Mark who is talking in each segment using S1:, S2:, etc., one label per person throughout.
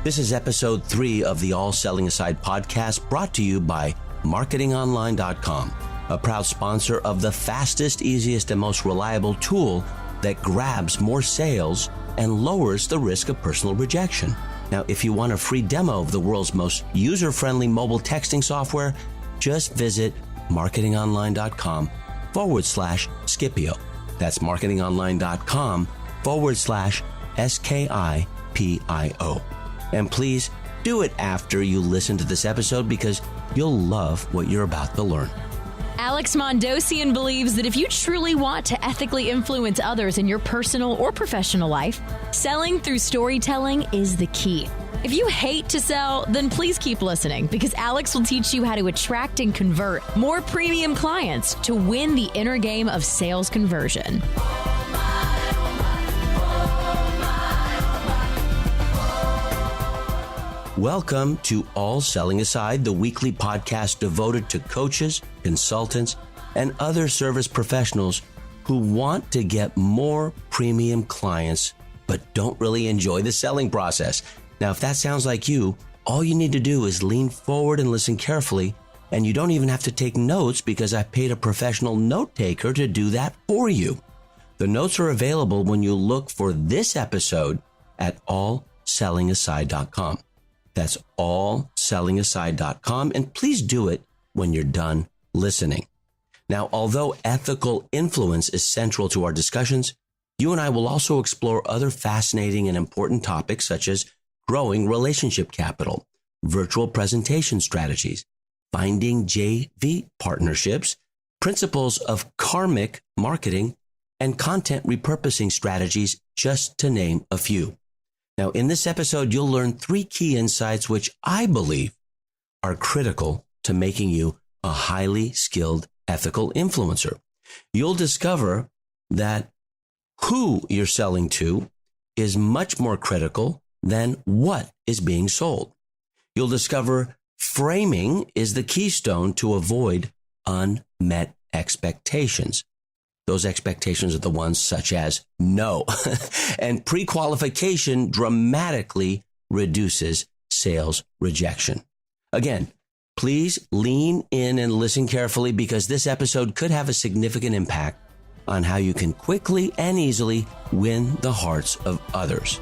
S1: This is episode 3 of the All Selling Aside podcast, brought to you by marketingonline.com, a proud sponsor of the fastest, easiest, and most reliable tool that grabs more sales and lowers the risk of personal rejection. Now, if you want a free demo of the world's most user-friendly mobile texting software, just visit marketingonline.com/Scipio. That's marketingonline.com/SKIPIO. And please do it after you listen to this episode, because you'll love what you're about to learn.
S2: Alex Mandossian believes that if you truly want to ethically influence others in your personal or professional life, selling through storytelling is the key. If you hate to sell, then please keep listening, because Alex will teach you how to attract and convert more premium clients to win the inner game of sales conversion.
S1: Welcome to All Selling Aside, the weekly podcast devoted to coaches, consultants, and other service professionals who want to get more premium clients but don't really enjoy the selling process. Now, if that sounds like you, all you need to do is lean forward and listen carefully, and you don't even have to take notes, because I paid a professional note taker to do that for you. The notes are available when you look for this episode at allsellingaside.com. That's allsellingaside.com, and please do it when you're done listening. Now, although ethical influence is central to our discussions, you and I will also explore other fascinating and important topics, such as growing relationship capital, virtual presentation strategies, finding JV partnerships, principles of karmic marketing, and content repurposing strategies, just to name a few. Now, in this episode, you'll learn 3 key insights which I believe are critical to making you a highly skilled ethical influencer. You'll discover that who you're selling to is much more critical than what is being sold. You'll discover framing is the keystone to avoid unmet expectations. Those expectations are the ones such as no. And prequalification dramatically reduces sales rejection. Again, please lean in and listen carefully, because this episode could have a significant impact on how you can quickly and easily win the hearts of others.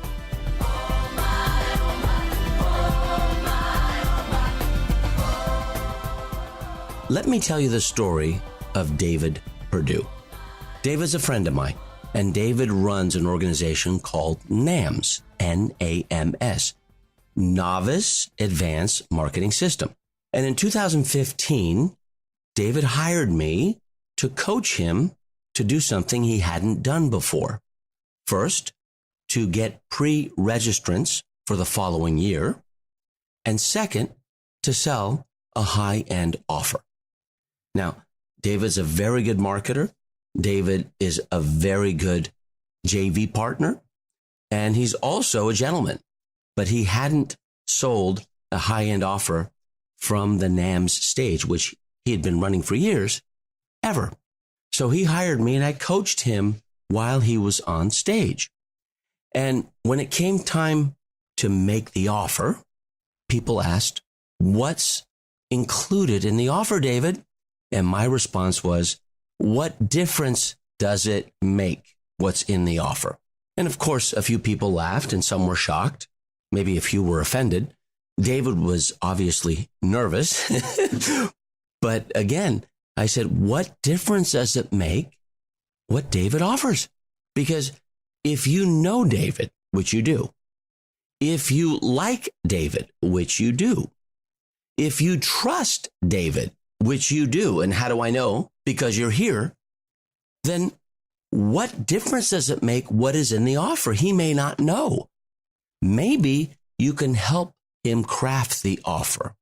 S1: Let me tell you the story of David Perdue. David's a friend of mine, and David runs an organization called NAMS, N-A-M-S, Novice Advanced Marketing System. And in 2015, David hired me to coach him to do something he hadn't done before. First, to get pre-registrants for the following year, and second, to sell a high-end offer. Now, David's a very good marketer. David is a very good JV partner, and he's also a gentleman, but he hadn't sold a high-end offer from the NAMS stage, which he had been running for years, ever. So he hired me, and I coached him while he was on stage. And when it came time to make the offer, people asked, "What's included in the offer, David?" And my response was, "What difference does it make what's in the offer?" And of course, a few people laughed and some were shocked. Maybe a few were offended. David was obviously nervous. But again, I said, what difference does it make what David offers? Because if you know David, which you do, if you like David, which you do, if you trust David, which you do, and how do I know? Because you're here, then what difference does it make what is in the offer? He may not know. Maybe you can help him craft the offer.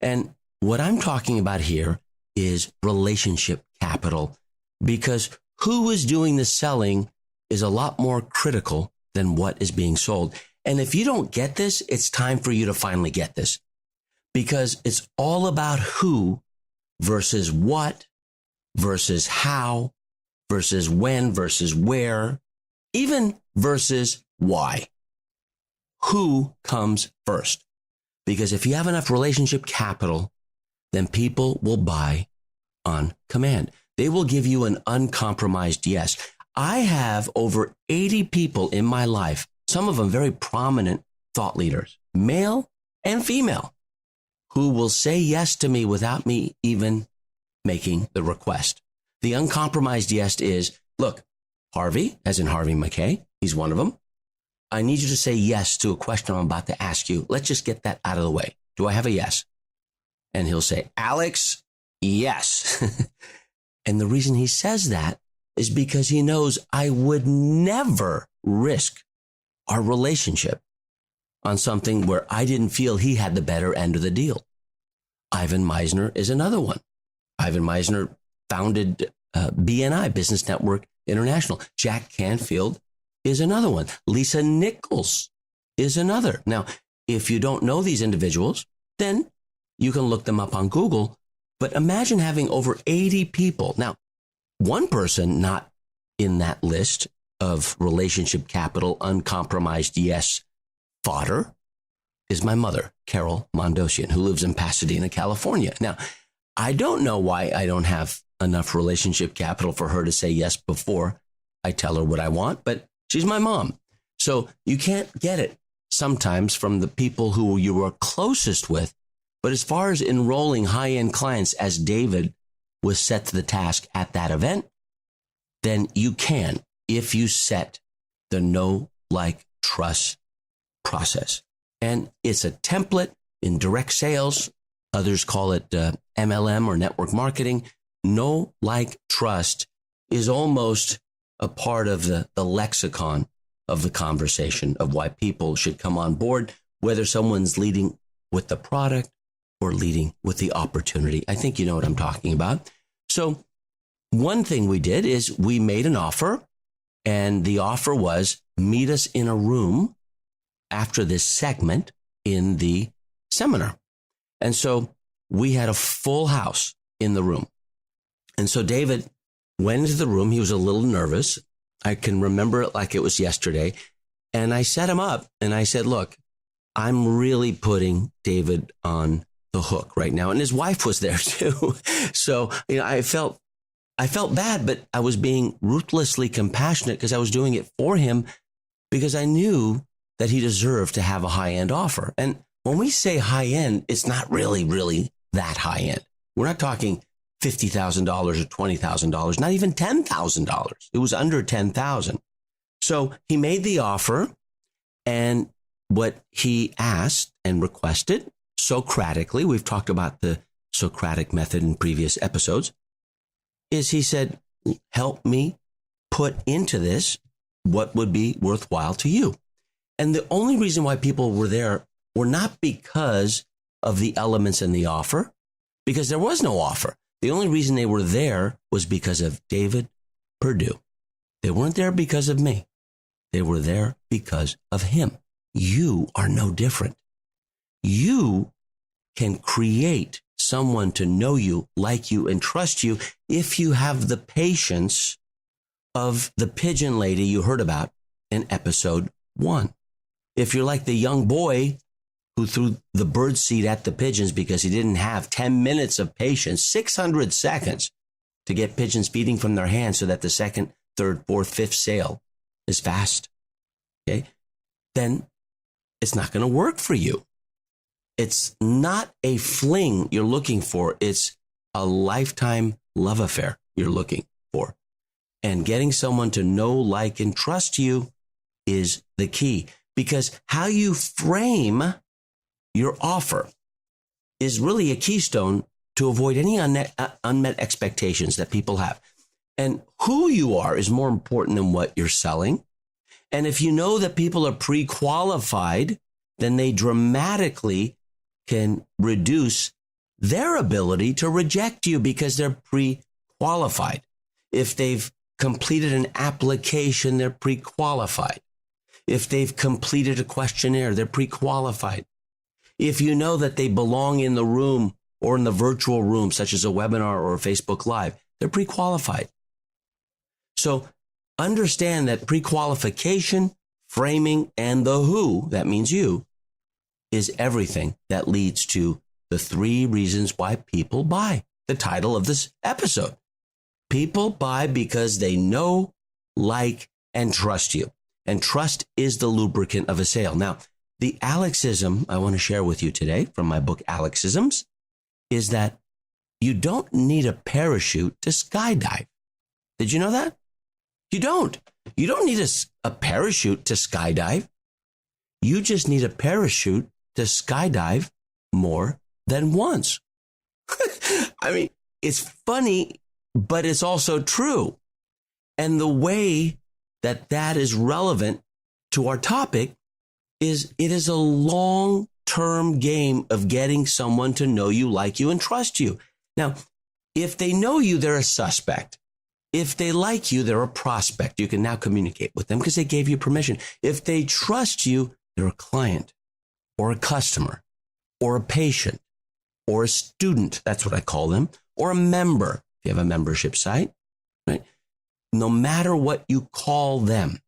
S1: And what I'm talking about here is relationship capital, because who is doing the selling is a lot more critical than what is being sold. And if you don't get this, it's time for you to finally get this, because it's all about who versus what versus how versus when versus where, even versus why. who comes first. Because if you have enough relationship capital, then people will buy on command. They will give you an uncompromised yes. I have over 80 people in my life, some of them very prominent thought leaders, male and female, who will say yes to me without me even making the request. The uncompromised yes is, look, Harvey, as in Harvey McKay, he's one of them. I need you to say yes to a question I'm about to ask you. Let's just get that out of the way. Do I have a yes? And he'll say, Alex, yes. And the reason he says that is because he knows I would never risk our relationship on something where I didn't feel he had the better end of the deal. Ivan Misner is another one. Ivan Misner founded BNI, Business Network International. Jack Canfield is another one. Lisa Nichols is another. Now, if you don't know these individuals, then you can look them up on Google. But imagine having over 80 people. Now, one person not in that list of relationship capital, uncompromised yes fodder is my mother, Carol Mandossian, who lives in Pasadena, California. Now, I don't know why I don't have enough relationship capital for her to say yes before I tell her what I want, but she's my mom. So you can't get it sometimes from the people who you are closest with. But as far as enrolling high-end clients, as David was set to the task at that event, then you can if you set the know, like, trust process. And it's a template in direct sales. Others call it MLM or network marketing. Know, like, trust is almost a part of the lexicon of the conversation of why people should come on board, whether someone's leading with the product or leading with the opportunity. I think you know what I'm talking about. So one thing we did is we made an offer, and the offer was meet us in a room after this segment in the seminar. And so we had a full house in the room. And so David went into the room. He was a little nervous. I can remember it like it was yesterday. And I set him up and I said, look, I'm really putting David on the hook right now. And his wife was there too. So, I felt bad, but I was being ruthlessly compassionate because I was doing it for him because I knew that he deserved to have a high-end offer. And when we say high-end, it's not really that high-end. We're not talking $50,000 or $20,000, not even $10,000. It was under $10,000. So he made the offer, and what he asked and requested Socratically, we've talked about the Socratic method in previous episodes, is he said, help me put into this what would be worthwhile to you. And the only reason why people were there were not because of the elements in the offer, because there was no offer. The only reason they were there was because of David Perdue. They weren't there because of me. They were there because of him. You are no different. You can create someone to know you, like you, and trust you if you have the patience of the pigeon lady you heard about in episode 1. If you're like the young boy who threw the bird seed at the pigeons because he didn't have 10 minutes of patience, 600 seconds to get pigeons feeding from their hands so that the second, third, fourth, fifth sale is fast, okay, then it's not going to work for you. It's not a fling you're looking for. It's a lifetime love affair you're looking for. And getting someone to know, like, and trust you is the key, because how you frame your offer is really a keystone to avoid any unmet expectations that people have. And who you are is more important than what you're selling. And if you know that people are pre-qualified, then they dramatically can reduce their ability to reject you because they're pre-qualified. If they've completed an application, they're pre-qualified. If they've completed a questionnaire, they're pre-qualified. If you know that they belong in the room or in the virtual room, such as a webinar or a Facebook Live, they're pre-qualified. So understand that pre-qualification, framing, and the who, that means you, is everything that leads to the 3 reasons why people buy. The title of this episode. People buy because they know, like, and trust you. And trust is the lubricant of a sale. Now, the Alexism I want to share with you today from my book, Alexisms, is that you don't need a parachute to skydive. Did you know that? You don't. You don't need a parachute to skydive. You just need a parachute to skydive more than once. I mean, it's funny, but it's also true. And the way that is relevant to our topic is it is a long-term game of getting someone to know you, like you, and trust you. Now, if they know you, they're a suspect. If they like you, they're a prospect. You can now communicate with them because they gave you permission. If they trust you, they're a client or a customer or a patient or a student. That's what I call them. Or a member, if you have a membership site, right? No matter what you call them,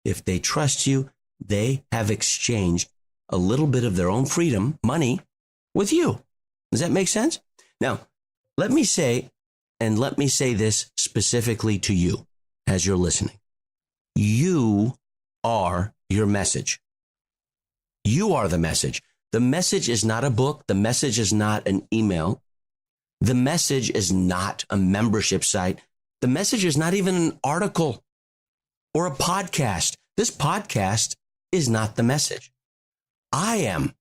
S1: if they trust you, they have exchanged a little bit of their own freedom, money, with you. Does that make sense? Now, let me say this specifically to you as you're listening. You are your message. You are the message. The message is not a book. The message is not an email. The message is not a membership site. The message is not even an article or a podcast. This podcast is not the message. I am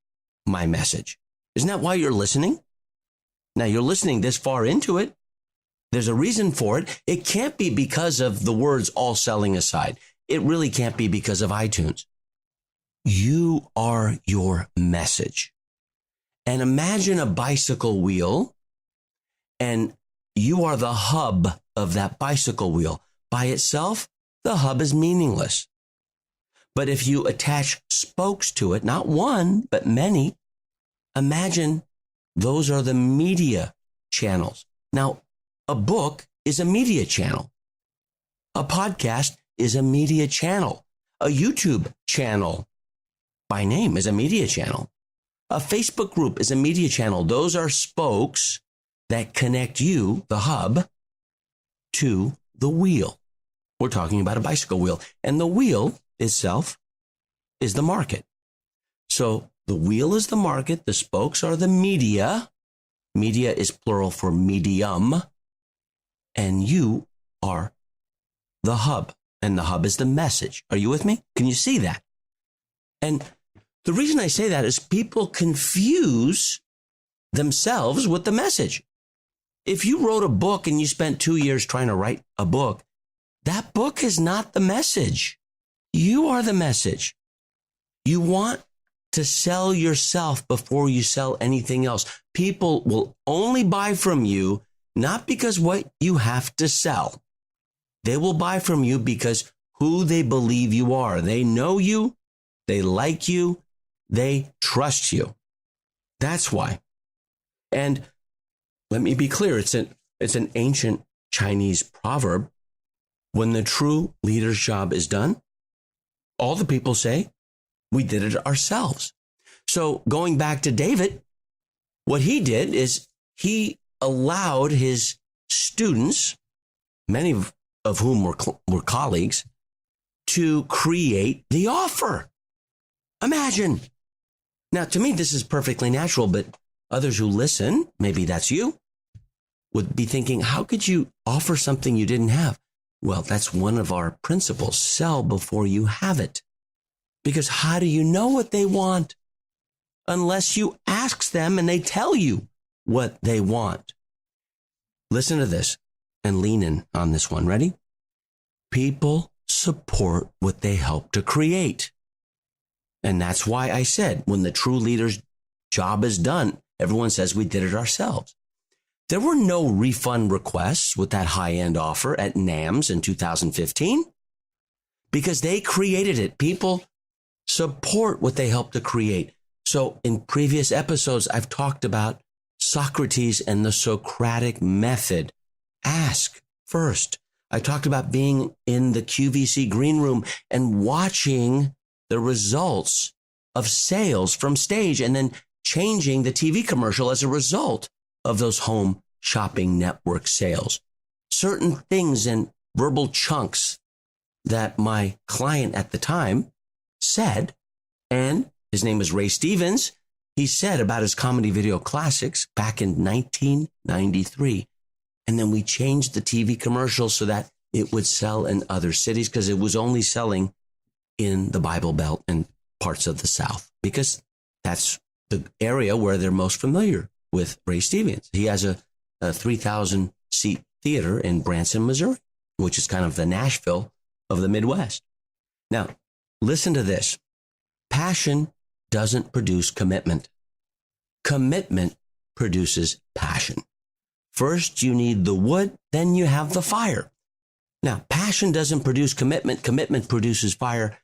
S1: my message. Isn't that why you're listening? Now you're listening this far into it. There's a reason for it. It can't be because of the words all selling aside. It really can't be because of iTunes. You are your message. And imagine a bicycle wheel, and you are the hub of that bicycle wheel. By itself, the hub is meaningless. But if you attach spokes to it, not one, but many, imagine those are the media channels. Now, a book is a media channel. A podcast is a media channel. A YouTube channel by name is a media channel. A Facebook group is a media channel. Those are spokes that connect you, the hub, to the wheel. We're talking about a bicycle wheel. And the wheel itself is the market. So the wheel is the market. The spokes are the media. Media is plural for medium. And you are the hub. And the hub is the message. Are you with me? Can you see that? And the reason I say that is people confuse themselves with the message. If you wrote a book and you spent 2 years trying to write a book, that book is not the message. You are the message. You want to sell yourself before you sell anything else. People will only buy from you, not because what you have to sell. They will buy from you because who they believe you are. They know you, they like you, they trust you. That's why. And let me be clear, it's an ancient Chinese proverb. When the true leader's job is done, all the people say, we did it ourselves. So going back to David, what he did is he allowed his students, many of whom were colleagues, to create the offer. Imagine. Now, to me, this is perfectly natural, but others who listen, maybe that's you, would be thinking, how could you offer something you didn't have? Well, that's one of our principles. Sell before you have it. Because how do you know what they want? Unless you ask them and they tell you what they want. Listen to this and lean in on this one. Ready? People support what they help to create. And that's why I said, when the true leader's job is done, everyone says we did it ourselves. There were no refund requests with that high-end offer at NAMS in 2015 because they created it. People support what they help to create. So in previous episodes, I've talked about Socrates and the Socratic method. Ask first. I talked about being in the QVC green room and watching the results of sales from stage and then changing the TV commercial as a result of those home shopping network sales. Certain things and verbal chunks that my client at the time said, and his name is Ray Stevens, he said about his comedy video classics back in 1993. And then we changed the TV commercial so that it would sell in other cities because it was only selling in the Bible Belt and parts of the South, because that's the area where they're most familiar with Ray Stevens. He has a 3,000 seat theater in Branson, Missouri, which is kind of the Nashville of the Midwest. Now, listen to this. Passion doesn't produce commitment. Commitment produces passion. First, you need the wood, then you have the fire. Now, passion doesn't produce commitment. Commitment produces fire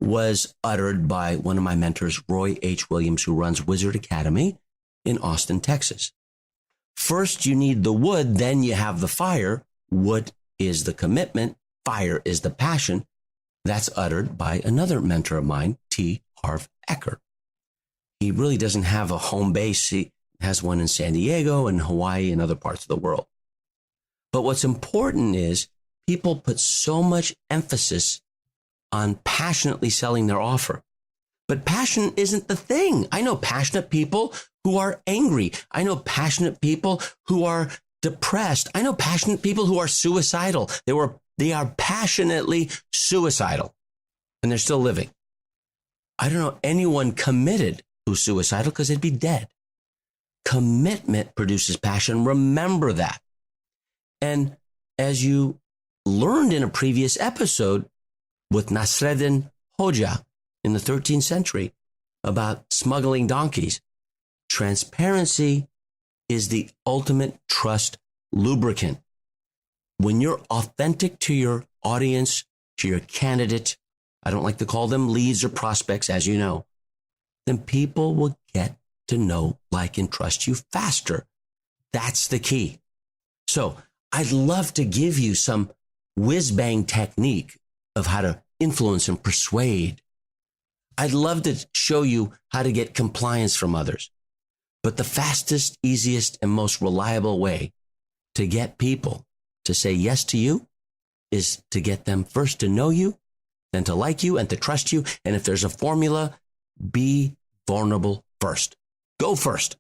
S1: was uttered by one of my mentors, Roy H. Williams, who runs Wizard Academy in Austin, Texas. First, you need the wood, then you have the fire. Wood is the commitment. Fire is the passion. That's uttered by another mentor of mine, T. Harv Eker. He really doesn't have a home base. He has one in San Diego and Hawaii and other parts of the world. But what's important is people put so much emphasis on passionately selling their offer. But passion isn't the thing. I know passionate people who are angry. I know passionate people who are depressed. I know passionate people who are suicidal. They are passionately suicidal, and they're still living. I don't know anyone committed who's suicidal because they'd be dead. Commitment produces passion. Remember that. And as you learned in a previous episode with Nasreddin Hoja in the 13th century about smuggling donkeys, transparency is the ultimate trust lubricant. When you're authentic to your audience, to your candidate, I don't like to call them leads or prospects, as you know, then people will get to know, like, and trust you faster. That's the key. So I'd love to give you some whiz-bang technique of how to influence and persuade. I'd love to show you how to get compliance from others. But the fastest, easiest, and most reliable way to get people to say yes to you is to get them first to know you, then to like you and to trust you. And if there's a formula, be vulnerable first. Go first.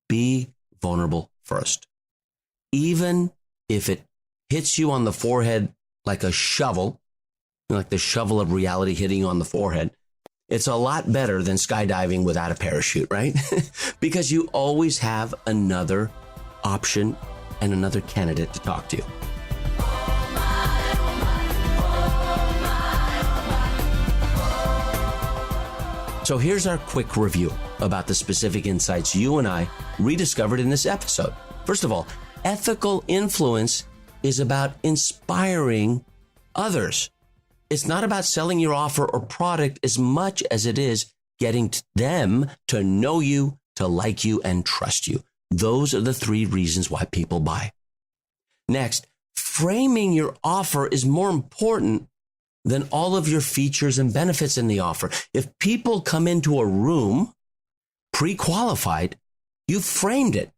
S1: Be vulnerable first. Even if it hits you on the forehead like a shovel, like the shovel of reality hitting you on the forehead, it's a lot better than skydiving without a parachute, right? Because you always have another option and another candidate to talk to. So here's our quick review about the specific insights you and I rediscovered in this episode. First of all, ethical influence is about inspiring others. It's not about selling your offer or product as much as it is getting them to know you, to like you, and trust you. Those are the 3 reasons why people buy. Next, framing your offer is more important than all of your features and benefits in the offer. If people come into a room pre-qualified, you've framed it.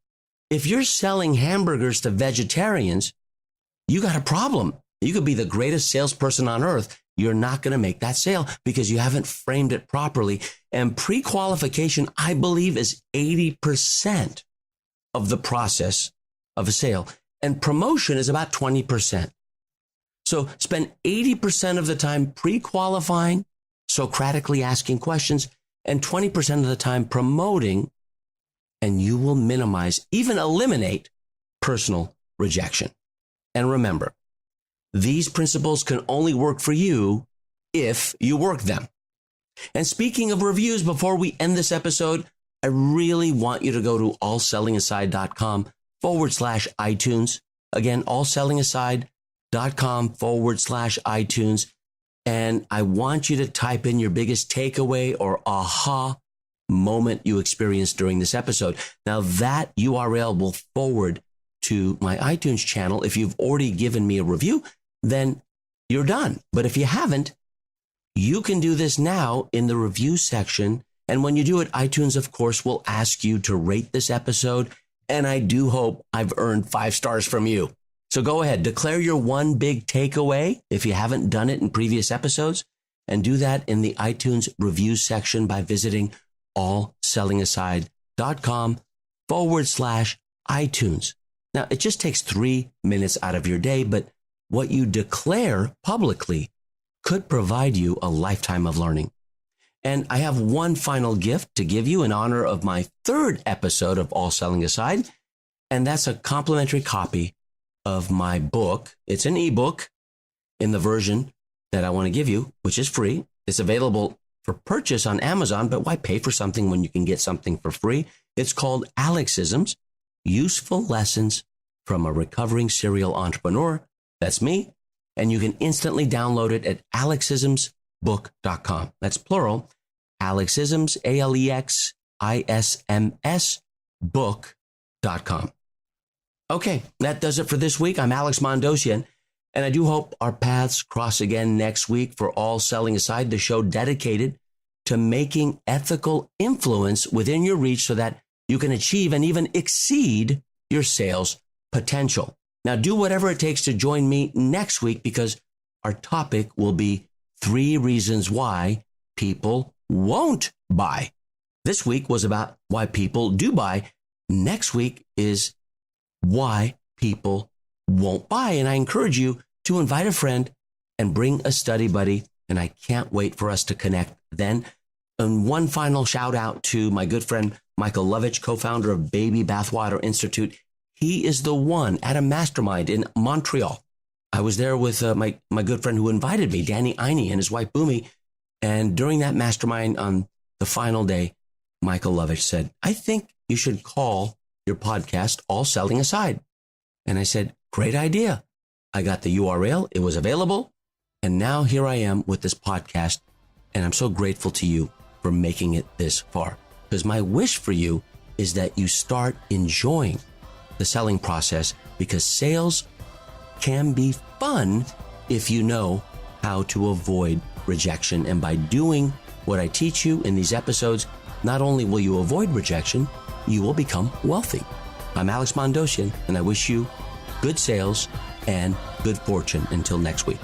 S1: If you're selling hamburgers to vegetarians, you got a problem. You could be the greatest salesperson on earth. You're not going to make that sale because you haven't framed it properly. And pre-qualification, I believe, is 80% of the process of a sale. And promotion is about 20%. So spend 80% of the time pre-qualifying, Socratically asking questions, and 20% of the time promoting, and you will minimize, even eliminate, personal rejection. And remember, these principles can only work for you if you work them. And speaking of reviews, before we end this episode, I really want you to go to allsellingaside.com/iTunes. Again, allsellingaside.com/iTunes. And I want you to type in your biggest takeaway or aha moment you experienced during this episode. Now that URL will forward to my iTunes channel. If you've already given me a review, then you're done. But if you haven't, you can do this now in the review section. And when you do it, iTunes, of course, will ask you to rate this episode. And I do hope I've earned 5 stars from you. So go ahead, declare your one big takeaway if you haven't done it in previous episodes, and do that in the iTunes review section by visiting allsellingaside.com/iTunes. Now, it just takes 3 minutes out of your day, but what you declare publicly could provide you a lifetime of learning. And I have one final gift to give you in honor of my 3rd episode of All Selling Aside, and that's a complimentary copy of my book. It's an ebook in the version that I want to give you, which is free. It's available for purchase on Amazon, but why pay for something when you can get something for free? It's called Alexisms, Useful Lessons from a Recovering Serial Entrepreneur. That's me. And you can instantly download it at alexismsbook.com. That's plural. Alexisms, ALEXISMS, book.com. Okay, that does it for this week. I'm Alex Mandossian, and I do hope our paths cross again next week for All Selling Aside, the show dedicated to making ethical influence within your reach so that you can achieve and even exceed your sales potential. Now, do whatever it takes to join me next week, because our topic will be 3 reasons why people won't buy. This week was about why people do buy. Next week is why people won't buy. And I encourage you to invite a friend and bring a study buddy. And I can't wait for us to connect then. And one final shout out to my good friend, Michael Lovich, co-founder of Baby Bathwater Institute. He is the one at a mastermind in Montreal. I was there with my good friend who invited me, Danny Einey, and his wife, Boomy. And during that mastermind on the final day, Michael Lovich said, I think you should call your podcast All Selling Aside. And I said, great idea. I got the URL. It was available. And now here I am with this podcast. And I'm so grateful to you for making it this far. Because my wish for you is that you start enjoying the selling process, because sales can be fun if you know how to avoid rejection. And by doing what I teach you in these episodes, not only will you avoid rejection, you will become wealthy. I'm Alex Mandossian, and I wish you good sales and good fortune until next week.